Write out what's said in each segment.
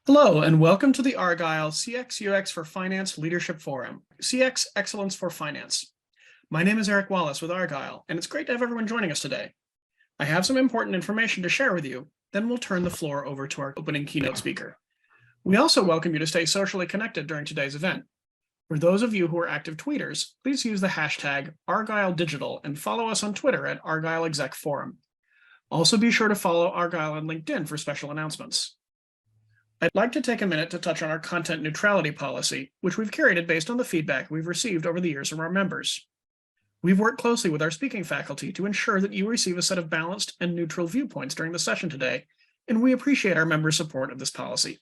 Hello, and welcome to the Argyle CX UX for Finance Leadership Forum, CX Excellence for Finance. My name is Eric Wallace with Argyle, and it's great to have everyone joining us today. I have some important information to share with you, then we'll turn the floor over to our opening keynote speaker. We also welcome you to stay socially connected during today's event. For those of you who are active tweeters, please use the hashtag ArgyleDigital and follow us on Twitter at ArgyleExecForum. Also be sure to follow Argyle on LinkedIn for special announcements. I'd like to take a minute to touch on our content neutrality policy, which we've curated based on the feedback we've received over the years from our members. We've worked closely with our speaking faculty to ensure that you receive a set of balanced and neutral viewpoints during the session today, and we appreciate our members' support of this policy.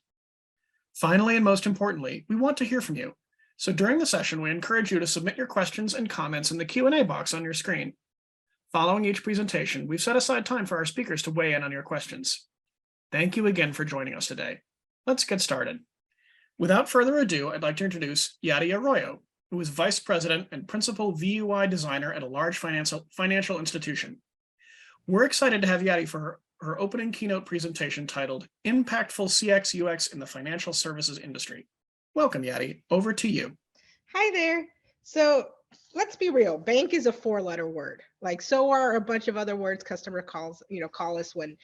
Finally, and most importantly, we want to hear from you. So during the session, we encourage you to submit your questions and comments in the Q&A box on your screen. Following each presentation, we've set aside time for our speakers to weigh in on your questions. Thank you again for joining us today. Let's get started. Without further ado, I'd like to introduce Yadi Arroyo, who is Vice President and Principal VUI Designer at a large financial institution. We're excited to have Yadi for her opening keynote presentation titled Impactful CX UX in the Financial Services Industry. Welcome, Yadi. Over to you. Hi there. So let's be real. Bank is a four-letter word. Like, so are a bunch of other words customer call us when,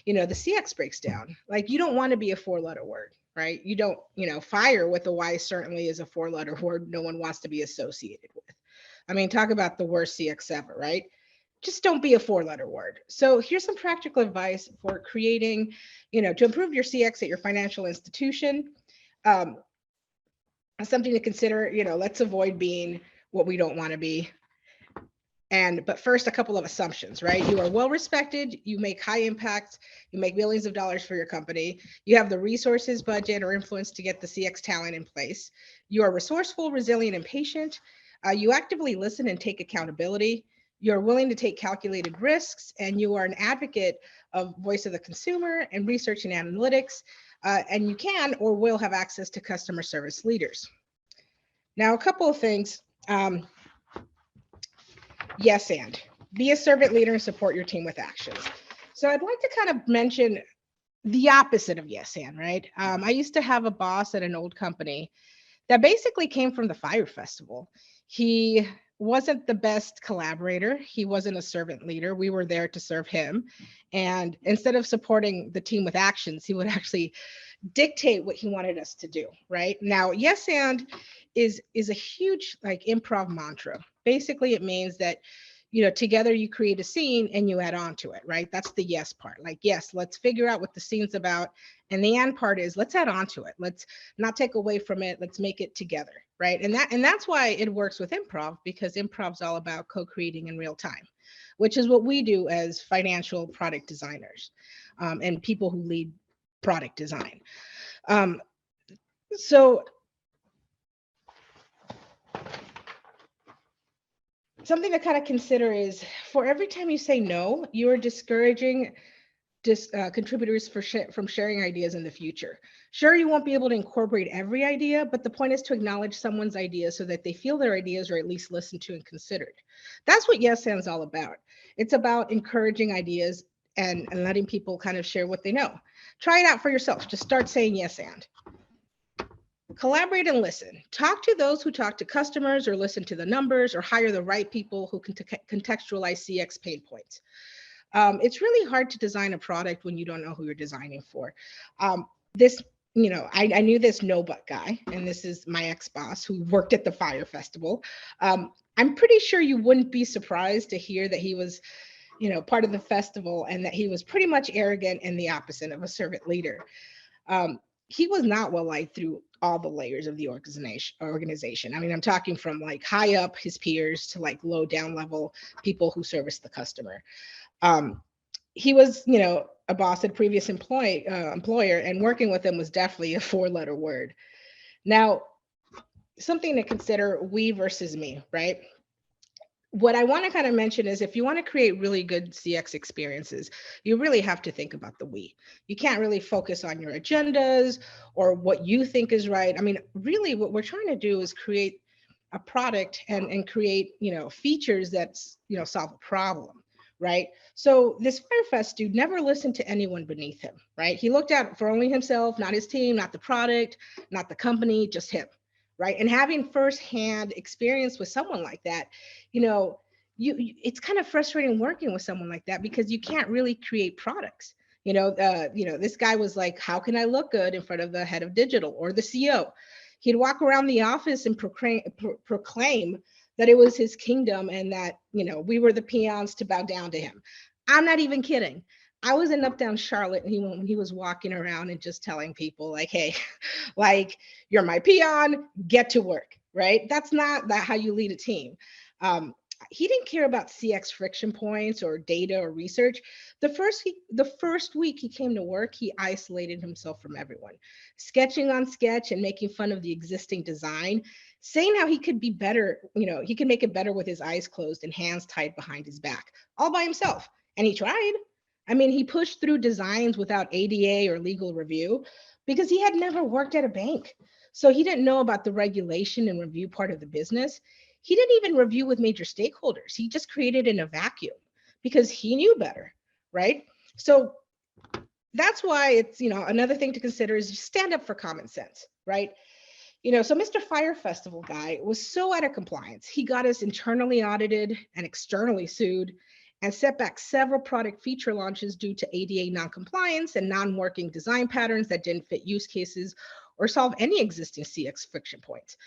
the CX breaks down. Like, you don't want to be a four-letter word, right? You don't, fire with a Y certainly is a four-letter word no one wants to be associated with. I mean, talk about the worst CX ever, right? Just don't be a four-letter word. So here's some practical advice for creating, to improve your CX at your financial institution. Something to consider, let's avoid being what we don't want to be. But first, a couple of assumptions, right? You are well respected, you make high impact, you make millions of dollars for your company, you have the resources, budget, or influence to get the CX talent in place. You are resourceful, resilient, and patient. You actively listen and take accountability. You're willing to take calculated risks, and you are an advocate of voice of the consumer and research and analytics. And you can or will have access to customer service leaders. Now, a couple of things. Yes, and be a servant leader and support your team with actions. So I'd like to kind of mention the opposite of yes, and, right? I used to have a boss at an old company that basically came from the Fire Festival. He wasn't the best collaborator. He wasn't a servant leader. We were there to serve him. And instead of supporting the team with actions, he would actually dictate what he wanted us to do, right? Now, yes, and is a huge like improv mantra. Basically, it means that, together you create a scene and you add on to it, right? That's the yes part. Like, yes, let's figure out what the scene's about. And the and part is let's add on to it. Let's not take away from it. Let's make it together, right? And that's why it works with improv, because improv's all about co-creating in real time, which is what we do as financial product designers and people who lead product design. So something to kind of consider is for every time you say no, you are discouraging contributors from sharing ideas in the future. Sure, you won't be able to incorporate every idea, but the point is to acknowledge someone's ideas so that they feel their ideas are at least listened to and considered. That's what Yes And's all about. It's about encouraging ideas and letting people kind of share what they know. Try it out for yourself. Just start saying yes and. Collaborate and listen. Talk to those who talk to customers or listen to the numbers or hire the right people who can contextualize CX pain points. It's really hard to design a product when you don't know who you're designing for. I knew this no but guy, and this is my ex-boss who worked at the Fire Festival. I'm pretty sure you wouldn't be surprised to hear that he was, part of the festival and that he was pretty much arrogant and the opposite of a servant leader. He was not well liked through all the layers of the organization. I mean, I'm talking from like high up his peers to like low down level people who service the customer. He was, a boss at a previous employer, and working with him was definitely a four-letter word. Now, something to consider, we versus me, right? What I want to kind of mention is if you want to create really good CX experiences, you really have to think about the we. You can't really focus on your agendas or what you think is right. I mean, really what we're trying to do is create a product and create, features that, solve a problem. right? So this Firefest dude never listened to anyone beneath him, right? He looked out for only himself, not his team, not the product, not the company, just him, right? And having firsthand experience with someone like that, you know, it's kind of frustrating working with someone like that because you can't really create products. This guy was like, how can I look good in front of the head of digital or the CEO? He'd walk around the office and proclaim that it was his kingdom and that, we were the peons to bow down to him. I'm not even kidding. I was in uptown Charlotte and when he was walking around and just telling people like, hey, like, you're my peon, get to work, right? That's not how you lead a team. He didn't care about CX friction points or data or research. The first week he came to work, he isolated himself from everyone, sketching on sketch and making fun of the existing design, saying how he could be better, he could make it better with his eyes closed and hands tied behind his back, all by himself. And he tried. I mean, he pushed through designs without ADA or legal review because he had never worked at a bank. So he didn't know about the regulation and review part of the business. He didn't even review with major stakeholders. He just created in a vacuum because he knew better, right? So that's why it's, another thing to consider is just stand up for common sense, right? So Mr. Fire Festival guy was so out of compliance. He got us internally audited and externally sued and set back several product feature launches due to ADA non-compliance and non-working design patterns that didn't fit use cases or solve any existing CX friction points.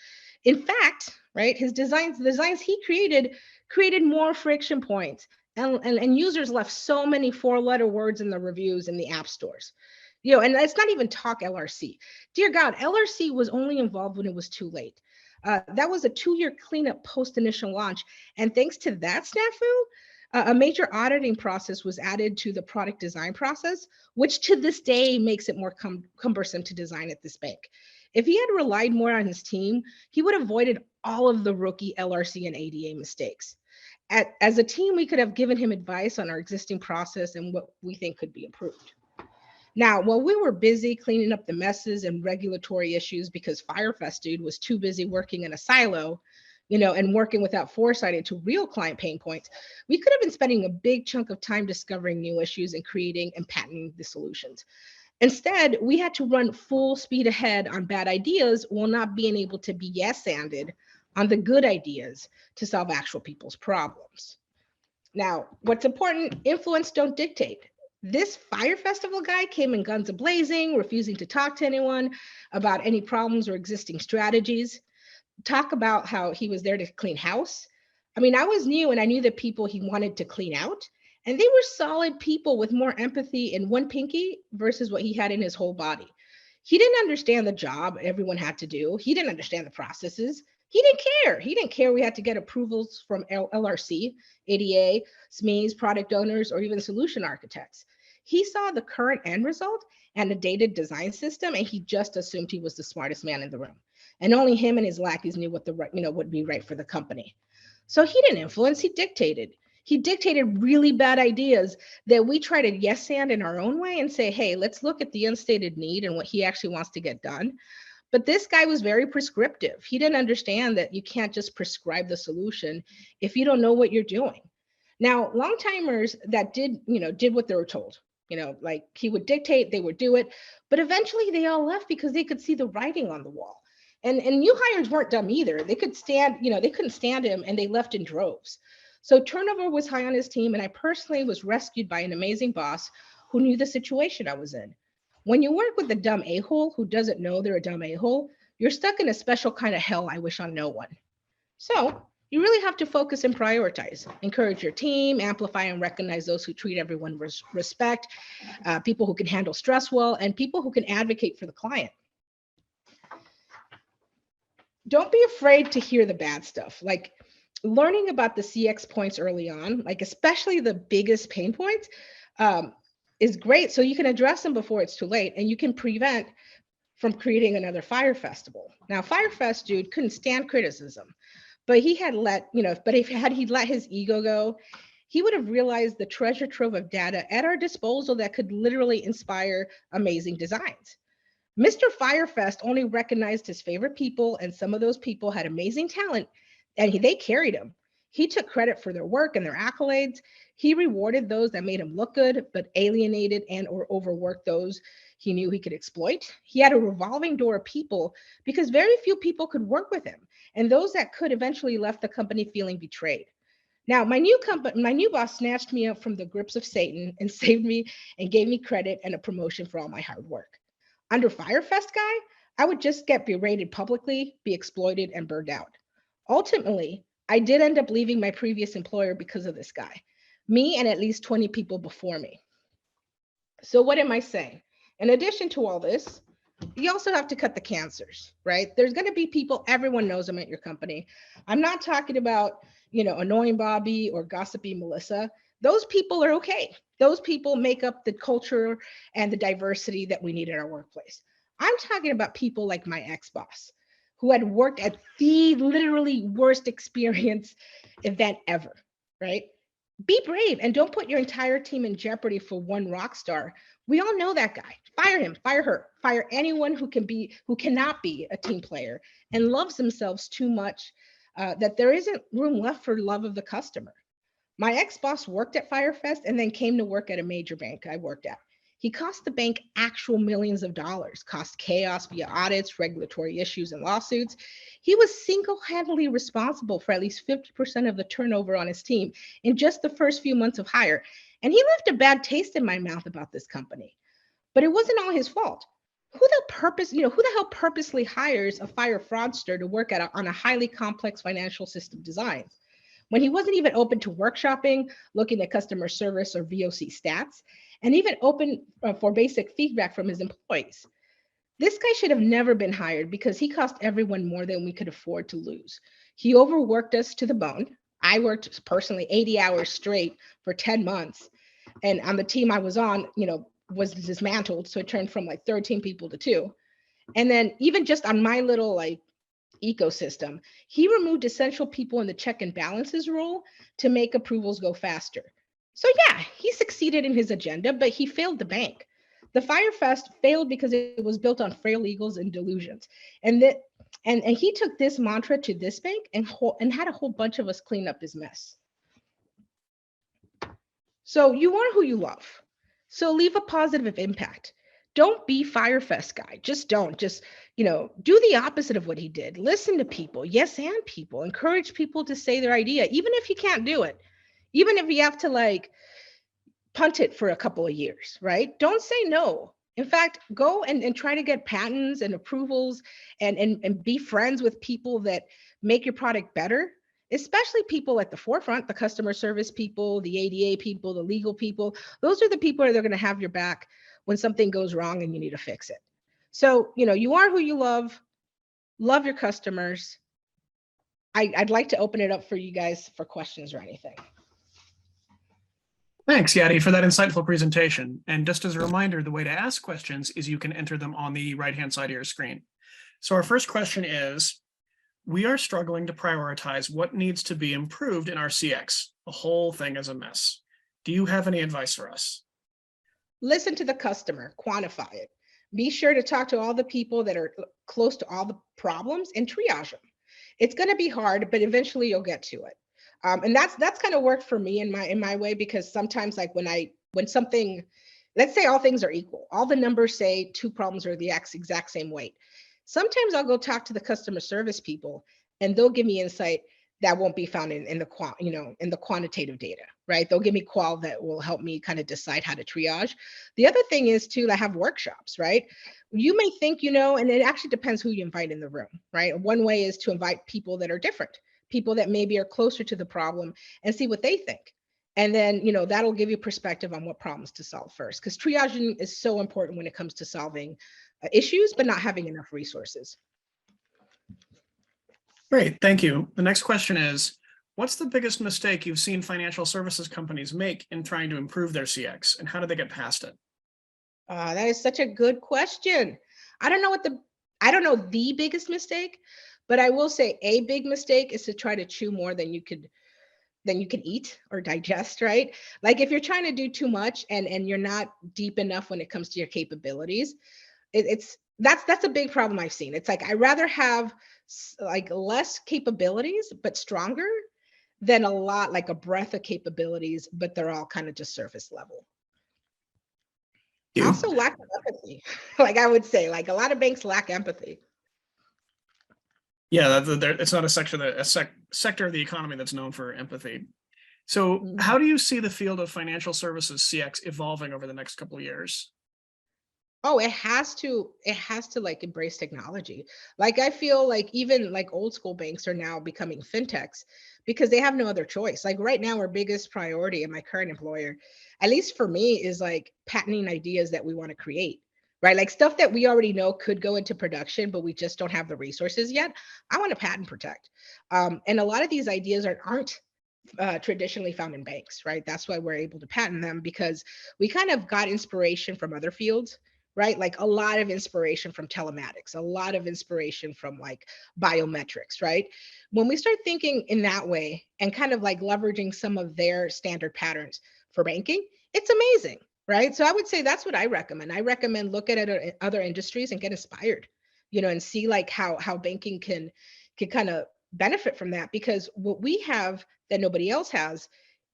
In fact, right, the designs he created more friction points, and users left so many four-letter words in the reviews in the app stores. And let's not even talk LRC. Dear God, LRC was only involved when it was too late. That was a 2-year cleanup post initial launch. And thanks to that snafu, a major auditing process was added to the product design process, which to this day makes it more cumbersome to design at this bank. If he had relied more on his team, he would have avoided all of the rookie LRC and ADA mistakes. As a team, we could have given him advice on our existing process and what we think could be improved. Now, while we were busy cleaning up the messes and regulatory issues because Firefest dude was too busy working in a silo, and working without foresight into real client pain points, we could have been spending a big chunk of time discovering new issues and creating and patenting the solutions. Instead, we had to run full speed ahead on bad ideas while not being able to be yes-anded on the good ideas to solve actual people's problems. Now, what's important, influence don't dictate. This Fire Festival guy came in guns a-blazing, refusing to talk to anyone about any problems or existing strategies. Talk about how he was there to clean house. I mean, I was new and I knew the people he wanted to clean out, and they were solid people with more empathy in one pinky versus what he had in his whole body. He didn't understand the job everyone had to do. He didn't understand the processes. He didn't care. He didn't care we had to get approvals from LRC, ADA, SMEs, product owners, or even solution architects. He saw the current end result and the dated design system, and he just assumed he was the smartest man in the room. And only him and his lackeys knew what would be right for the company. So he didn't influence, he dictated. He dictated really bad ideas that we try to yes and in our own way and say, hey, let's look at the unstated need and what he actually wants to get done. But this guy was very prescriptive. He didn't understand that you can't just prescribe the solution if you don't know what you're doing. Now, long timers that did what they were told, like he would dictate, they would do it, but eventually they all left because they could see the writing on the wall. And new hires weren't dumb either. They couldn't stand him and they left in droves. So turnover was high on his team, and I personally was rescued by an amazing boss who knew the situation I was in. When you work with a dumb a-hole who doesn't know they're a dumb a-hole, you're stuck in a special kind of hell I wish on no one. So you really have to focus and prioritize. Encourage your team, amplify and recognize those who treat everyone with respect, people who can handle stress well, and people who can advocate for the client. Don't be afraid to hear the bad stuff. Like learning about the CX points early on, like especially the biggest pain points, is great. So you can address them before it's too late, and you can prevent from creating another Fire Festival. Now, Firefest dude couldn't stand criticism, but he had he let his ego go, he would have realized the treasure trove of data at our disposal that could literally inspire amazing designs. Mr. Firefest only recognized his favorite people, and some of those people had amazing talent, and they carried him. He took credit for their work and their accolades. He rewarded those that made him look good, but alienated and or overworked those he knew he could exploit. He had a revolving door of people because very few people could work with him. And those that could eventually left the company feeling betrayed. Now, my new boss snatched me up from the grips of Satan and saved me and gave me credit and a promotion for all my hard work. Under Firefest guy, I would just get berated publicly, be exploited, and burned out. Ultimately, I did end up leaving my previous employer because of this guy, me and at least 20 people before me. So, what am I saying? In addition to all this, you also have to cut the cancers, right? There's going to be people, everyone knows them at your company. I'm not talking about, annoying Bobby or gossipy Melissa. Those people are okay. Those people make up the culture and the diversity that we need in our workplace. I'm talking about people like my ex-boss who had worked at the literally worst experience event ever, right? Be brave and don't put your entire team in jeopardy for one rock star. We all know that guy. Fire him, fire her, fire anyone who cannot be a team player and loves themselves too much that there isn't room left for love of the customer. My ex-boss worked at Firefest and then came to work at a major bank I worked at. He cost the bank actual millions of dollars, caused chaos via audits, regulatory issues, and lawsuits. He was single-handedly responsible for at least 50% of the turnover on his team in just the first few months of hire. And he left a bad taste in my mouth about this company. But it wasn't all his fault. Who the hell purposely hires a fire fraudster to work on a highly complex financial system design? When he wasn't even open to workshopping, looking at customer service or VOC stats, and even open for basic feedback from his employees. This guy should have never been hired because he cost everyone more than we could afford to lose. He overworked us to the bone. I worked personally 80 hours straight for 10 months. And on the team I was on, was dismantled. So it turned from like 13 people to 2. And then even just on my little ecosystem, he removed essential people in the check and balances role to make approvals go faster. So yeah, he succeeded in his agenda, but he failed the bank. The Firefest failed because it was built on frail egos and delusions. And he took this mantra to this bank and had a whole bunch of us clean up his mess. So you are who you love. So leave a positive impact. Don't be Firefest guy. Just don't. Just, do the opposite of what he did. Listen to people. Yes, and people. Encourage people to say their idea, even if you can't do it. Even if you have to punt it for a couple of years, right? Don't say no. In fact, go and try to get patents and approvals and be friends with people that make your product better, especially people at the forefront, the customer service people, the ADA people, the legal people. Those are the people that are going to have your back when something goes wrong and you need to fix it. So, you are who you love your customers. I'd like to open it up for you guys for questions or anything. Thanks, Yadi, for that insightful presentation. And just as a reminder, the way to ask questions is you can enter them on the right-hand side of your screen. So our first question is, we are struggling to prioritize what needs to be improved in our CX. The whole thing is a mess. Do you have any advice for us? Listen to the customer, quantify it. Be sure to talk to all the people that are close to all the problems and triage them. It's going to be hard, but eventually you'll get to it. And that's kind of worked for me in my way, because sometimes when something, let's say all things are equal, all the numbers say 2 problems are the exact same weight. Sometimes I'll go talk to the customer service people and they'll give me insight that won't be found in the quantitative data, right? They'll give me qual that will help me kind of decide how to triage. The other thing is to have workshops, right? You may think, and it actually depends who you invite in the room, right? One way is to invite people that are different, people that maybe are closer to the problem, and see what they think. And then, that'll give you perspective on what problems to solve first, because triaging is so important when it comes to solving issues, but not having enough resources. Great, thank you. The next question is, what's the biggest mistake you've seen financial services companies make in trying to improve their CX, and how do they get past it? That is such a good question. I don't know the biggest mistake, but I will say a big mistake is to try to chew more than you can eat or digest, right? Like if you're trying to do too much and you're not deep enough when it comes to your capabilities, that's a big problem I've seen. It's like I'd rather have less capabilities but stronger than a lot, like a breadth of capabilities, but they're all kind of just surface level. You. Also lack of empathy. Like I would say, like a lot of banks lack empathy. Yeah, it's not a sector of the economy that's known for empathy. So, Mhm. how do you see the field of financial services CX evolving over the next couple of years? Oh, it has to like embrace technology. Like I feel like even like old school banks are now becoming fintechs because they have no other choice. Like right now, our biggest priority in my current employer, at least for me, is like patenting ideas that we want to create. Right? Like stuff that we already know could go into production, but we just don't have the resources yet. I want to patent protect. And a lot of these ideas aren't traditionally found in banks, right? That's why we're able to patent them because we kind of got inspiration from other fields, right? Like a lot of inspiration from telematics, a lot of inspiration from like biometrics, right? When we start thinking in that way and kind of like leveraging some of their standard patterns for banking, it's amazing, right? So I would say that's what I recommend. I recommend look at other industries and get inspired, and see like how banking can kind of benefit from that because what we have that nobody else has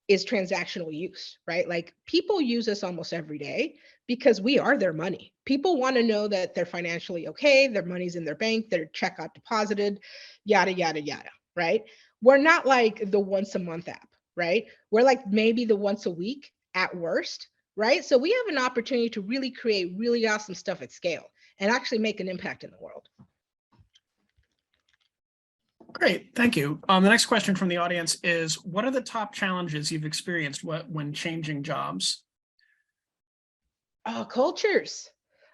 is transactional use, right? Like people use us almost every day because we are their money. People want to know that they're financially okay, their money's in their bank, their check got deposited, yada, yada, yada, right? We're not like the once a month app, right? We're like maybe the once a week at worst, right? So we have an opportunity to really create really awesome stuff at scale and actually make an impact in the world. Great, thank you. The next question from the audience is, what are the top challenges you've experienced when changing jobs? Oh, cultures.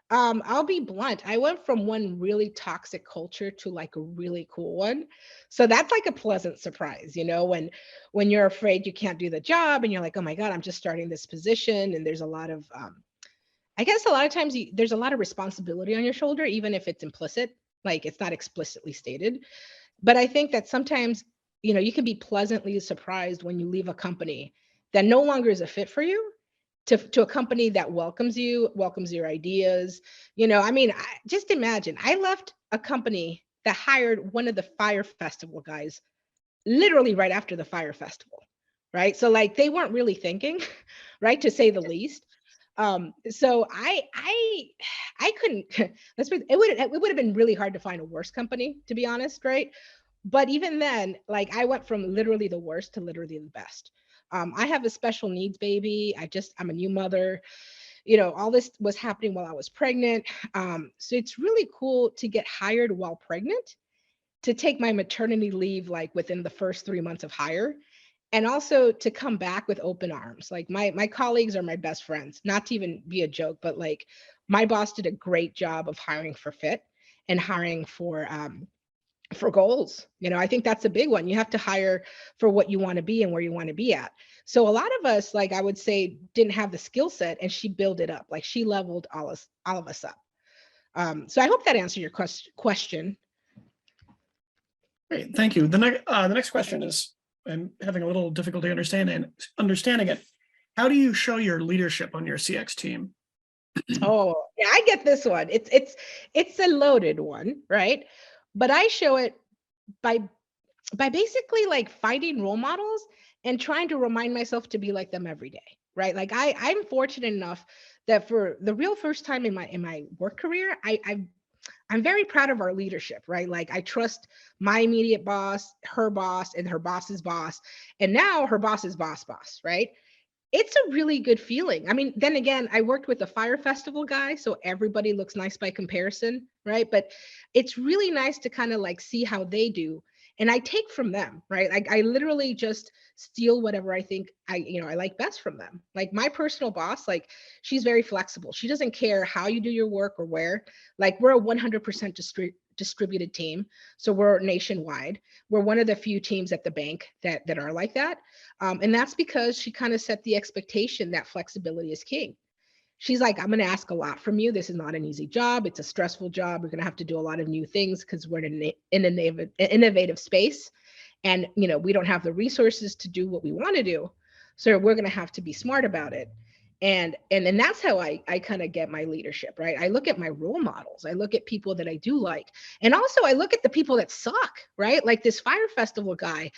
I'll be blunt. I went from one really toxic culture to like a really cool one. So that's like a pleasant surprise, when you're afraid you can't do the job and you're like, oh my God, I'm just starting this position. And there's a lot of I guess a lot of times there's a lot of responsibility on your shoulder, even if it's implicit, like it's not explicitly stated. But I think that sometimes, you can be pleasantly surprised when you leave a company that no longer is a fit for you to a company that welcomes you, welcomes your ideas. I mean, just imagine I left a company that hired one of the Fire Festival guys literally right after the Fire Festival, right? So like they weren't really thinking, right, to say the least. So I couldn't it would have been really hard to find a worse company, to be honest, right? But even then, like I went from literally the worst to literally the best. I have a special needs baby. I'm a new mother. All this was happening while I was pregnant. So it's really cool to get hired while pregnant, to take my maternity leave like within the first 3 months of hire, and also to come back with open arms. Like my colleagues are my best friends, not to even be a joke, but like my boss did a great job of hiring for fit and hiring for goals. I think that's a big one. You have to hire for what you want to be and where you want to be at. So a lot of us, like I would say, didn't have the skill set, and she built it up. Like she leveled all of us up. So I hope that answered your question. Great, thank you. The next question is, I'm having a little difficulty understanding it. How do you show your leadership on your CX team? Oh, yeah, I get this one. It's a loaded one, right? But I show it by basically like finding role models and trying to remind myself to be like them every day, right? Like I'm fortunate enough that for the real first time in my work career, I'm very proud of our leadership, right? Like I trust my immediate boss, and her boss's boss, and now her boss's boss, right? It's a really good feeling. I mean, then again, I worked with a Fire Festival guy, so everybody looks nice by comparison, right? But it's really nice to kind of like see how they do. And I take from them, right? Like I literally just steal whatever I think I like best from them. Like my personal boss, like she's very flexible. She doesn't care how you do your work or where. Like we're a 100% distributed team. So we're nationwide. We're one of the few teams at the bank that are like that. And that's because she kind of set the expectation that flexibility is king. She's like, I'm going to ask a lot from you. This is not an easy job. It's a stressful job. We're going to have to do a lot of new things because we're in an innovative space. And, we don't have the resources to do what we want to do. So we're going to have to be smart about it. And that's how I kind of get my leadership, right? I look at my role models. I look at people that I do like. And also I look at the people that suck, right? Like this Fire Festival guy,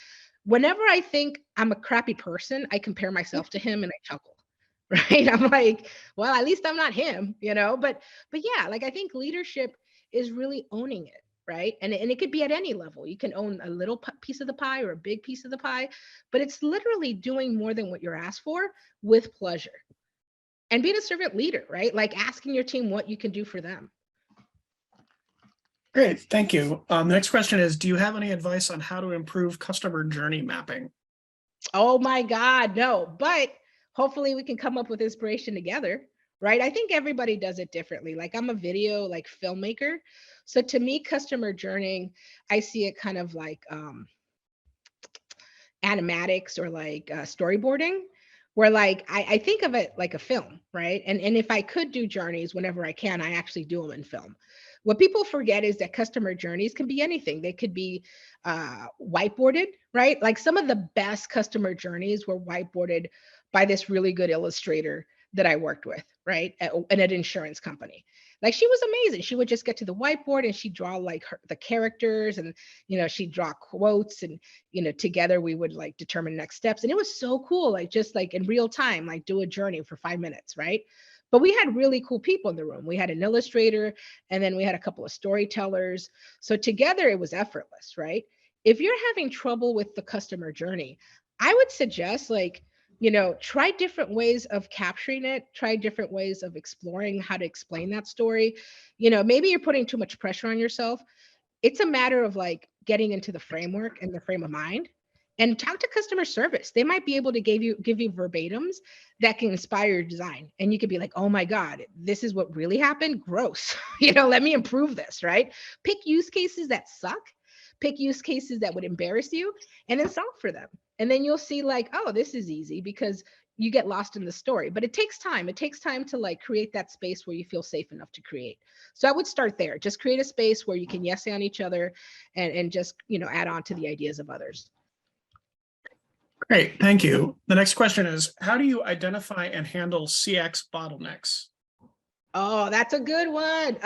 Whenever I think I'm a crappy person, I compare myself to him and I chuckle. Right? I'm like, well, at least I'm not him, you know? But yeah, like I think leadership is really owning it, right? And it could be at any level. You can own a little piece of the pie or a big piece of the pie, but it's literally doing more than what you're asked for with pleasure. And being a servant leader, right? Like asking your team what you can do for them. Great, thank you. The next question is, do you have any advice on how to improve customer journey mapping? Oh my God, no. But hopefully we can come up with inspiration together, right? I think everybody does it differently. Like I'm a video like filmmaker. So to me, customer journey, I see it kind of like animatics or like storyboarding, where like I think of it like a film, right? And if I could do journeys whenever I can, I actually do them in film. What people forget is that customer journeys can be anything. They could be whiteboarded, right? Like some of the best customer journeys were whiteboarded by this really good illustrator that I worked with, right? At an insurance company. Like she was amazing. She would just get to the whiteboard and she'd draw like the characters and, she'd draw quotes and, together we would like determine next steps. And it was so cool. Like just like in real time, like do a journey for 5 minutes, right? But we had really cool people in the room. We had an illustrator and then we had a couple of storytellers. So together it was effortless, right? If you're having trouble with the customer journey, I would suggest like, try different ways of capturing it, try different ways of exploring how to explain that story. Maybe you're putting too much pressure on yourself. It's a matter of like getting into the framework and the frame of mind and talk to customer service. They might be able to give you verbatims that can inspire your design. And you could be like, oh my God, this is what really happened. Gross. Let me improve this, right? Pick use cases that suck, pick use cases that would embarrass you, and then solve for them. And then you'll see like, oh, this is easy because you get lost in the story. But it takes time. It takes time to like create that space where you feel safe enough to create. So I would start there. Just create a space where you can yes on each other and just, add on to the ideas of others. Great, thank you. The next question is, how do you identify and handle CX bottlenecks? Oh, that's a good one.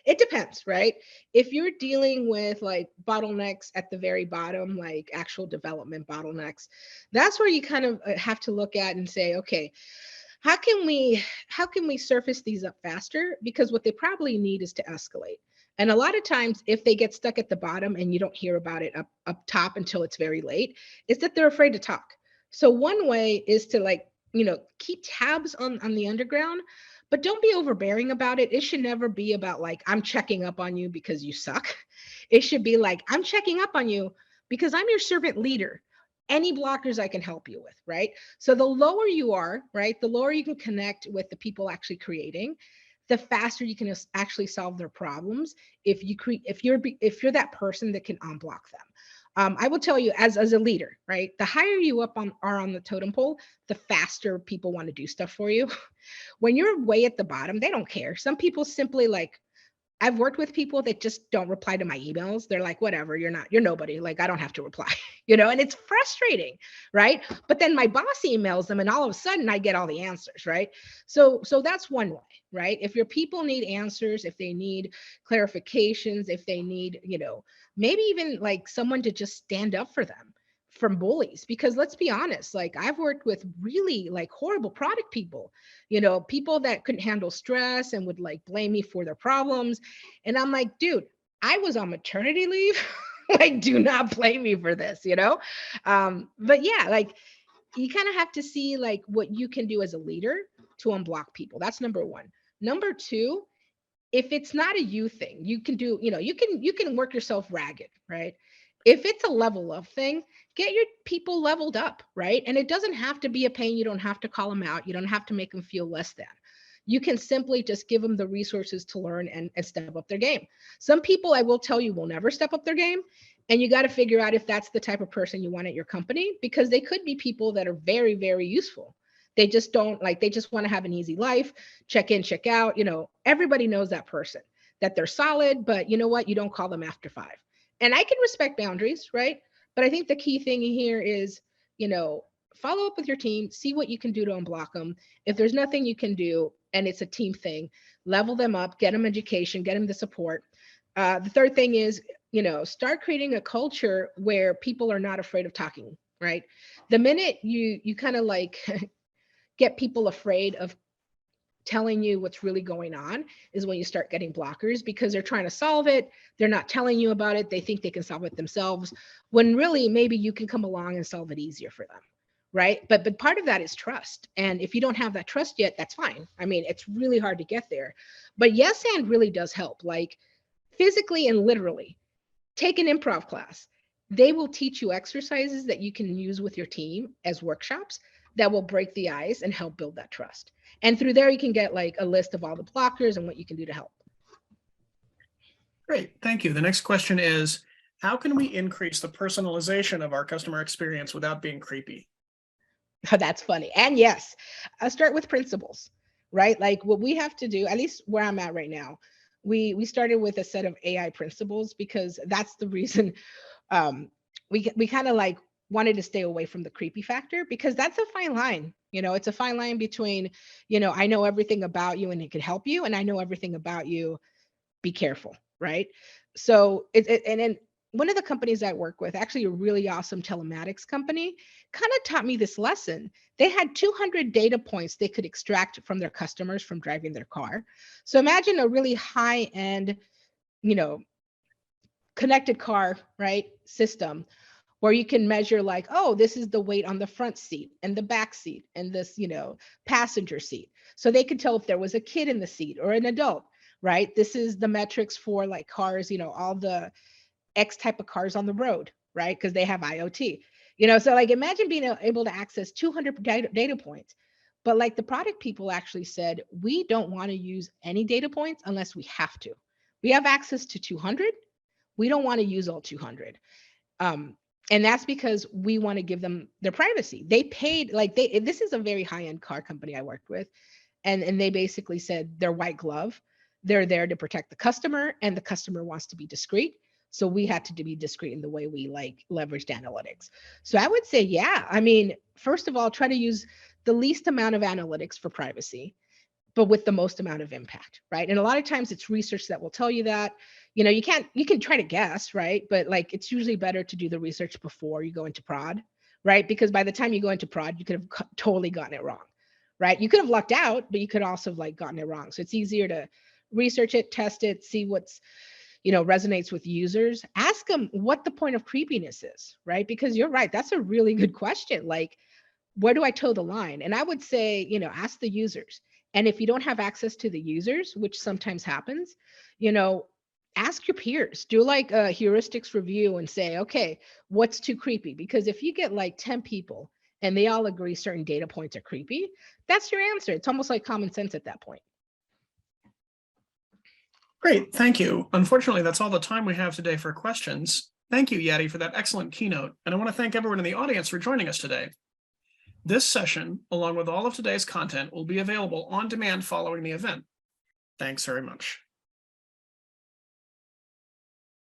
It depends, right? If you're dealing with like bottlenecks at the very bottom, like actual development bottlenecks, that's where you kind of have to look at and say, okay, how can we surface these up faster? Because what they probably need is to escalate. And a lot of times, if they get stuck at the bottom and you don't hear about it up top until it's very late, is that they're afraid to talk. So one way is to like, keep tabs on the underground, but don't be overbearing about it. It should never be about like, I'm checking up on you because you suck. It should be like, I'm checking up on you because I'm your servant leader. Any blockers I can help you with, right? So the lower you are, right, the lower you can connect with the people actually creating, the faster you can actually solve their problems. If you're that person that can unblock them. I will tell you as a leader, right? The higher you are on the totem pole, the faster people want to do stuff for you. When you're way at the bottom, they don't care. Some people simply like, I've worked with people that just don't reply to my emails. They're like, whatever, you're nobody. Like, I don't have to reply, and it's frustrating, right? But then my boss emails them and all of a sudden I get all the answers, right? So that's one way, right? If your people need answers, if they need clarifications, if they need, maybe even like someone to just stand up for them from bullies, because let's be honest, like I've worked with really like horrible product people, people that couldn't handle stress and would like blame me for their problems. And I'm like, dude, I was on maternity leave. Like, do not blame me for this. But yeah, like you kind of have to see like what you can do as a leader to unblock people. That's number one. Number two, if it's not a you thing, you can do, you can work yourself ragged, right? If it's a level up thing, get your people leveled up, right? And it doesn't have to be a pain. You don't have to call them out. You don't have to make them feel less than. You can simply just give them the resources to learn and step up their game. Some people, I will tell you, will never step up their game. And you got to figure out if that's the type of person you want at your company, because they could be people that are very, very useful. They just don't like, they just want to have an easy life, check in, check out. Everybody knows that person, that they're solid, but you know what? You don't call them after 5. And I can respect boundaries, right? But I think the key thing here is, follow up with your team, see what you can do to unblock them. If there's nothing you can do, and it's a team thing. Level them up, get them education, get them the support. The third thing is, start creating a culture where people are not afraid of talking, right? The minute you kind of like get people afraid of telling you what's really going on is when you start getting blockers, because they're trying to solve it. They're not telling you about it. They think they can solve it themselves, when really maybe you can come along and solve it easier for them. Right. But part of that is trust. And if you don't have that trust yet, that's fine. I mean, it's really hard to get there. But yes, and really does help. Like physically and literally. Take an improv class. They will teach you exercises that you can use with your team as workshops that will break the ice and help build that trust. And through there, you can get like a list of all the blockers and what you can do to help. Great, thank you. The next question is, how can we increase the personalization of our customer experience without being creepy? That's funny. And yes, I'll start with principles, right? Like what we have to do, at least where I'm at right now, we started with a set of AI principles, because that's the reason we kind of like wanted to stay away from the creepy factor, because that's a fine line. It's a fine line between, I know everything about you and it could help you, and I know everything about you, be careful, right? So and then one of the companies I work with, actually a really awesome telematics company, kind of taught me this lesson. They had 200 data points they could extract from their customers from driving their car. So imagine a really high end, you know, connected car, right, system, where you can measure like, oh, this is the weight on the front seat and the back seat and this, passenger seat. So they could tell if there was a kid in the seat or an adult, right? This is the metrics for like cars, all the X type of cars on the road, right? Because they have IoT. So like imagine being able to access 200 data points. But like the product people actually said, we don't want to use any data points unless we have to. We have access to 200. We don't want to use all 200. And that's because we want to give them their privacy. They paid, like this is a very high-end car company I worked with. And they basically said they're white glove. They're there to protect the customer, and the customer wants to be discreet. So we had to be discreet in the way we like leveraged analytics. So I would say, yeah, I mean, first of all, try to use the least amount of analytics for privacy, but with the most amount of impact, right? And a lot of times it's research that will tell you that. You can try to guess, right? But like it's usually better to do the research before you go into prod, right? Because by the time you go into prod, you could have totally gotten it wrong, right? You could have lucked out, but you could also have like gotten it wrong. So it's easier to research it, test it, see what's resonates with users. Ask them what the point of creepiness is, right? Because you're right, that's a really good question. Like, where do I toe the line? And I would say, ask the users. And if you don't have access to the users, which sometimes happens, ask your peers. Do like a heuristics review and say, okay, what's too creepy? Because if you get like 10 people and they all agree certain data points are creepy, that's your answer. It's almost like common sense at that point. Great, thank you. Unfortunately, that's all the time we have today for questions. Thank you, Yadi, for that excellent keynote. And I want to thank everyone in the audience for joining us today. This session, along with all of today's content, will be available on demand following the event. Thanks very much.